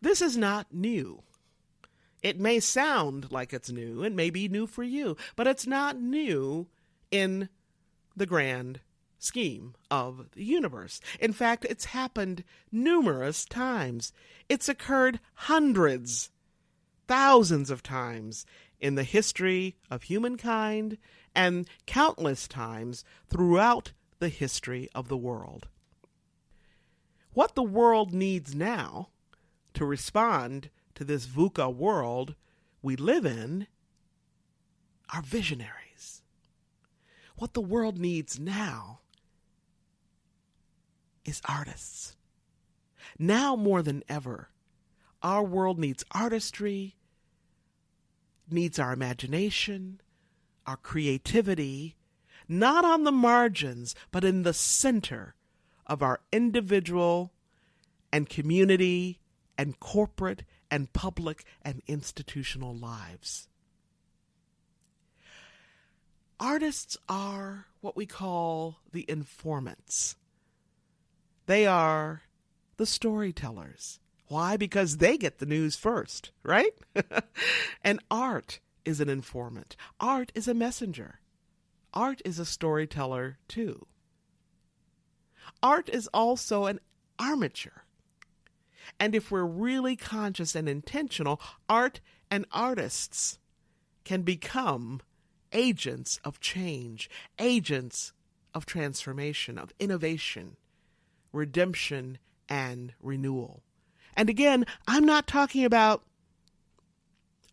This is not new. It may sound like it's new. It may be new for you, but it's not new in the grand scheme of the universe. In fact, it's happened numerous times. It's occurred hundreds, thousands of times in the history of humankind and countless times throughout the history of the world. What the world needs now to respond to this VUCA world we live in are visionaries. What the world needs now is artists. Now more than ever, our world needs artistry, needs our imagination, our creativity, not on the margins, but in the center of our individual and community and corporate and public and institutional lives. Artists are what we call the informants. They are the storytellers. Why? Because they get the news first, right? And art is an informant. Art is a messenger. Art is a storyteller too. Art is also an armature. And if we're really conscious and intentional, art and artists can become agents of change, agents of transformation, of innovation, redemption, and renewal. And again, I'm not talking about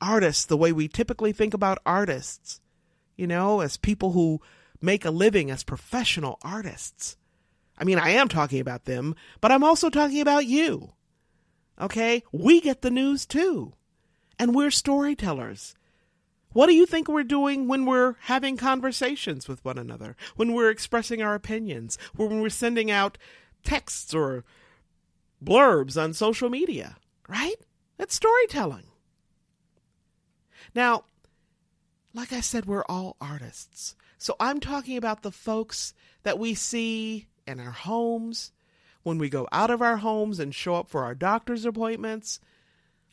artists the way we typically think about artists, as people who make a living as professional artists. I mean, I am talking about them, but I'm also talking about you. Okay? We get the news too. And we're storytellers. What do you think we're doing when we're having conversations with one another? When we're expressing our opinions? When we're sending out texts or blurbs on social media? Right? That's storytelling. Now, like I said, we're all artists. So I'm talking about the folks that we see in our homes, when we go out of our homes and show up for our doctor's appointments.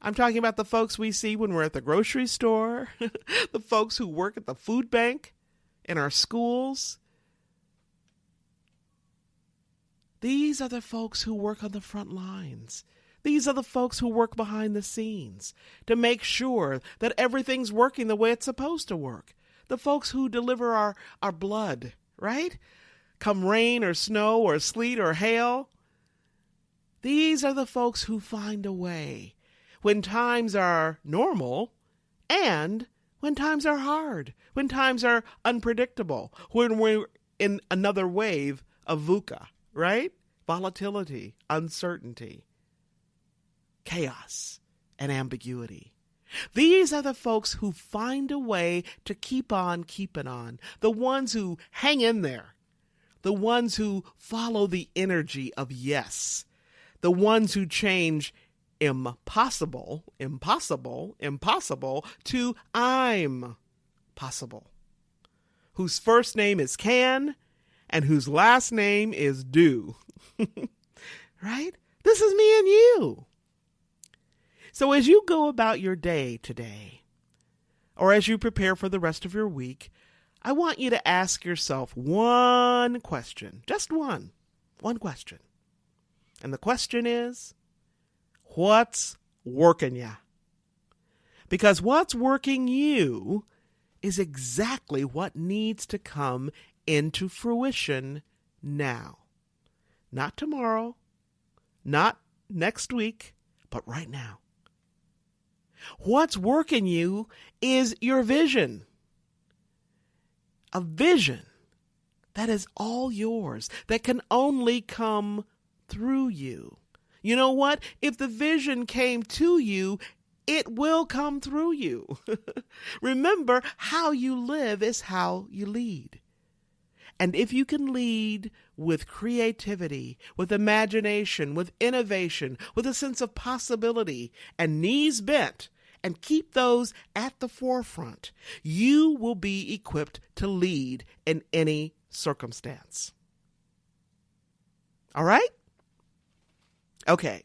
I'm talking about the folks we see when we're at the grocery store, the folks who work at the food bank, in our schools. These are the folks who work on the front lines. These are the folks who work behind the scenes to make sure that everything's working the way it's supposed to work. The folks who deliver our blood, right? Come rain or snow or sleet or hail. These are the folks who find a way when times are normal and when times are hard, when times are unpredictable, when we're in another wave of VUCA, right? Volatility, uncertainty, chaos, and ambiguity. These are the folks who find a way to keep on keeping on, the ones who hang in there, the ones who follow the energy of yes, the ones who change impossible to I'm possible, whose first name is can and whose last name is do. Right? This is me and you. So as you go about your day today, or as you prepare for the rest of your week, I want you to ask yourself one question, just one question. And the question is, what's working ya? Because what's working you is exactly what needs to come into fruition now. Not tomorrow, not next week, but right now. What's working you is your vision. A vision that is all yours, that can only come through you. You know what? If the vision came to you, it will come through you. Remember, how you live is how you lead. And if you can lead with creativity, with imagination, with innovation, with a sense of possibility and knees bent, and keep those at the forefront, you will be equipped to lead in any circumstance. All right? Okay.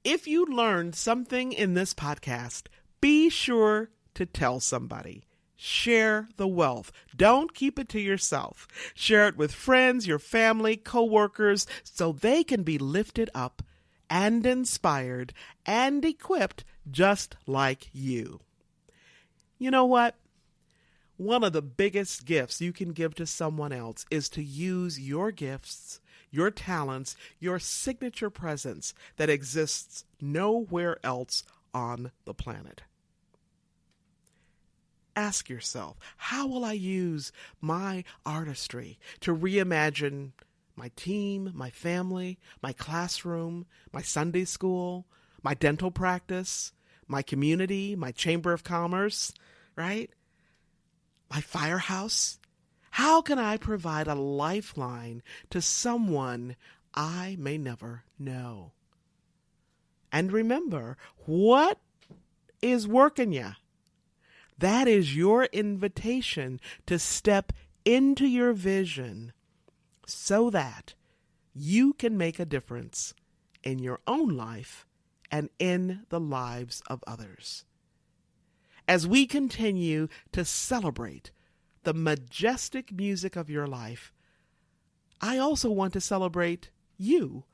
If you learned something in this podcast, be sure to tell somebody. Share the wealth. Don't keep it to yourself. Share it with friends, your family, coworkers, so they can be lifted up and inspired and equipped just like you. You know what? One of the biggest gifts you can give to someone else is to use your gifts, your talents, your signature presence that exists nowhere else on the planet. Ask yourself, how will I use my artistry to reimagine my team, my family, my classroom, my Sunday school, my dental practice, my community, my chamber of commerce, right? My firehouse? How can I provide a lifeline to someone I may never know? And remember, what is working you? That is your invitation to step into your vision so that you can make a difference in your own life and in the lives of others. As we continue to celebrate the majestic music of your life, I also want to celebrate you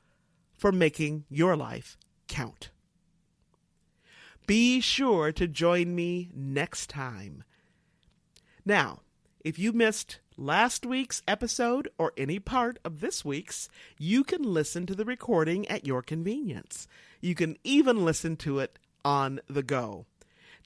for making your life count. Be sure to join me next time. Now, if you missed last week's episode or any part of this week's, you can listen to the recording at your convenience. You can even listen to it on the go.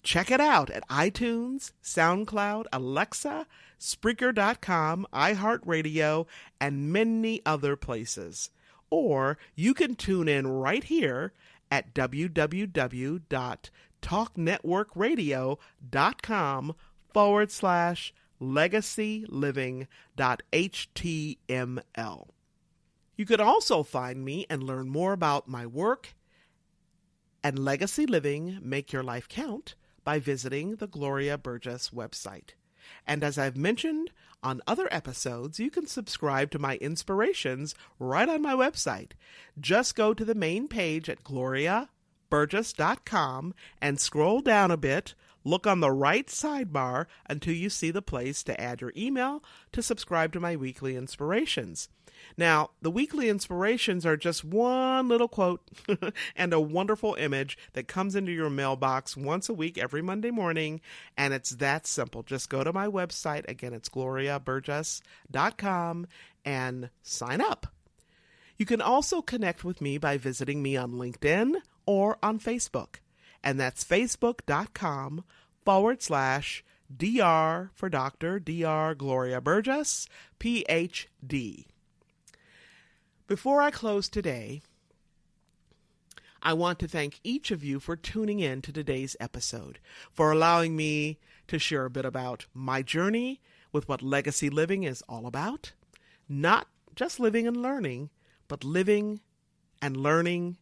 Check it out at iTunes, SoundCloud, Alexa, Spreaker.com, iHeartRadio, and many other places. Or you can tune in right here at www.talknetworkradio.com/legacyliving.html. You could also find me and learn more about my work and Legacy Living Make Your Life Count by visiting the Gloria Burgess website. And as I've mentioned on other episodes, you can subscribe to my inspirations right on my website. Just go to the main page at gloriaburgess.com and scroll down a bit. Look on the right sidebar until you see the place to add your email to subscribe to my weekly inspirations. Now, the weekly inspirations are just one little quote and a wonderful image that comes into your mailbox once a week every Monday morning, and it's that simple. Just go to my website. Again, it's gloriaburgess.com and sign up. You can also connect with me by visiting me on LinkedIn or on Facebook, and that's facebook.com/DR for Dr. DR Gloria Burgess, PhD. Before I close today, I want to thank each of you for tuning in to today's episode, for allowing me to share a bit about my journey with what legacy living is all about. Not just living and learning, but living and learning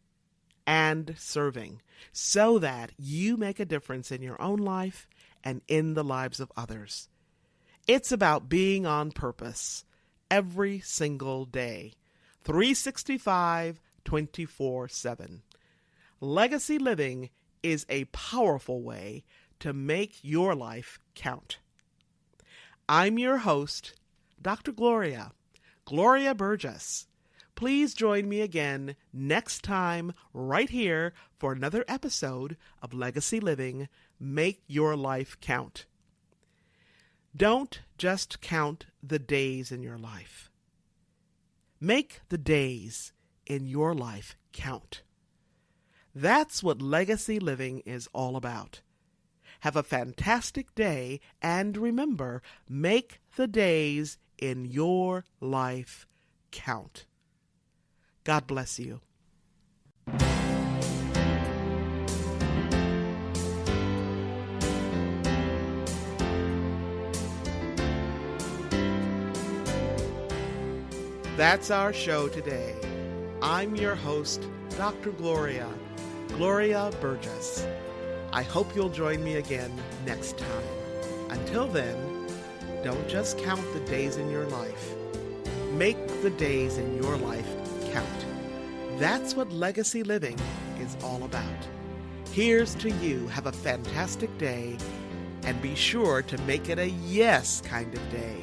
and serving, so that you make a difference in your own life and in the lives of others. It's about being on purpose every single day. 365, 24/7. Legacy living is a powerful way to make your life count. I'm your host, Dr. Gloria Burgess. Please join me again next time right here for another episode of Legacy Living, Make Your Life Count. Don't just count the days in your life. Make the days in your life count. That's what legacy living is all about. Have a fantastic day, and remember, make the days in your life count. God bless you. That's our show today. I'm your host, Dr. Gloria Burgess. I hope you'll join me again next time. Until then, don't just count the days in your life. Make the days in your life count. That's what legacy living is all about. Here's to you. Have a fantastic day, and be sure to make it a yes kind of day.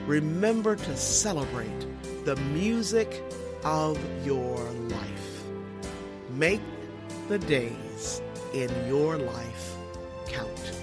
Remember to celebrate the music of your life. Make the days in your life count.